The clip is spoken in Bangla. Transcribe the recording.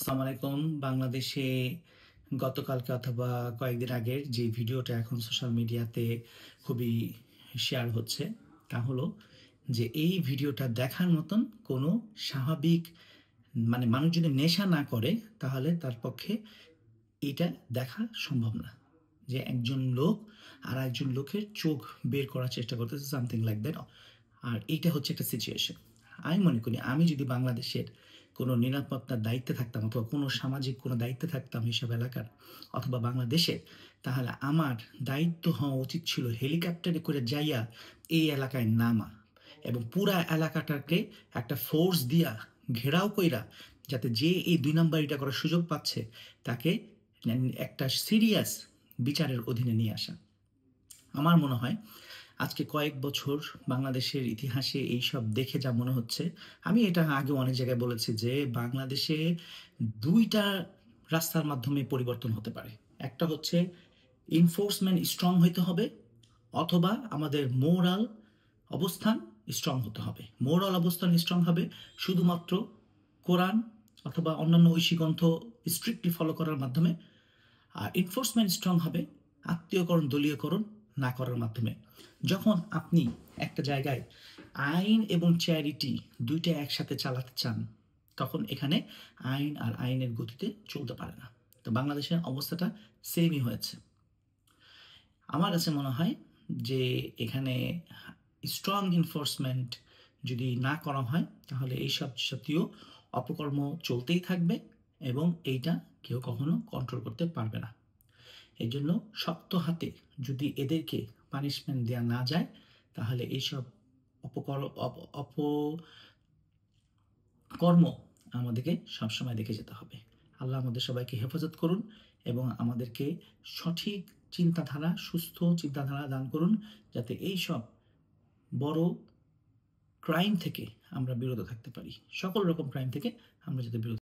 আসসালামু আলাইকুম। বাংলাদেশে গতকালকে অথবা কয়েকদিন আগের যে ভিডিওটা এখন সোশ্যাল মিডিয়াতে খুবই শেয়ার হচ্ছে, তা হলো যে এই ভিডিওটা দেখার মতন কোনো স্বাভাবিক মানুষ যদি নেশা না করে তাহলে তার পক্ষে এটা দেখা সম্ভব না। যে একজন লোক আরেকজন লোকের চোখ বের করার চেষ্টা করতেছে, সামথিং লাইক দ্যাট। আর এইটা হচ্ছে একটা সিচুয়েশন। আমি মনে করি আমি যদি বাংলাদেশের কোনো নিরাপত্তার দায়িত্বে থাকতাম অথবা কোনো সামাজিক কোনো দায়িত্বে থাকতাম এইসব এলাকার অথবা বাংলাদেশের, তাহলে আমার দায়িত্ব হওয়া উচিত ছিল হেলিকপ্টারে করে যাইয়া এই এলাকায় নামা এবং পুরা এলাকাটাকে একটা ফোর্স দিয়া ঘেরাও কইরা, যাতে যে এই ২ নাম্বারিটা করার সুযোগ পাচ্ছে তাকে একটা সিরিয়াস বিচারের অধীনে নিয়ে আসা। আমার মনে হয় আজকে কয়েক বছর বাংলাদেশের ইতিহাসে এইসব দেখে যা মনে হচ্ছে, আমি এটা আগে অনেক জায়গায় বলেছি যে বাংলাদেশে ২টা রাস্তার মাধ্যমে পরিবর্তন হতে পারে। একটা হচ্ছে এনফোর্সমেন্ট স্ট্রং হইতে হবে, অথবা আমাদের মোরাল অবস্থান স্ট্রং হতে হবে। মোরাল অবস্থান স্ট্রং হবে শুধুমাত্র কোরআন অথবা অন্যান্য ঐশী গ্রন্থ স্ট্রিক্টলি ফলো করার মাধ্যমে, আর এনফোর্সমেন্ট স্ট্রং হবে আত্মীয়করণ দলীয়করণ না করার মাধ্যমে। যখন আপনি একটা জায়গায় আইন এবং চ্যারিটি দুইটা একসাথে চালাতে চান, তখন এখানে আইন আর আইনের গতিতে চলতে পারে না। তো বাংলাদেশের অবস্থাটা সেমই হয়েছে। আমার কাছে মনে হয় যে এখানে স্ট্রং এনফোর্সমেন্ট যদি না করা হয় তাহলে এইসব জাতীয় অপকর্ম চলতেই থাকবে এবং এইটা কেউ কখনো কন্ট্রোল করতে পারবে না। এই জন্য শক্ত হাতে যদি এদেরকে পানিশমেন্ট দেওয়া না যায় তাহলে এইসব অপকর্ম আমাদেরকে সবসময় দেখে যেতে হবে। আল্লাহ আমাদের সবাইকে হেফাজত করুন এবং আমাদেরকে সঠিক চিন্তাধারা, সুস্থ চিন্তাধারা দান করুন, যাতে এইসব বড় ক্রাইম থেকে আমরা বিরত থাকতে পারি। সকল রকম ক্রাইম থেকে আমরা যাতে বিরত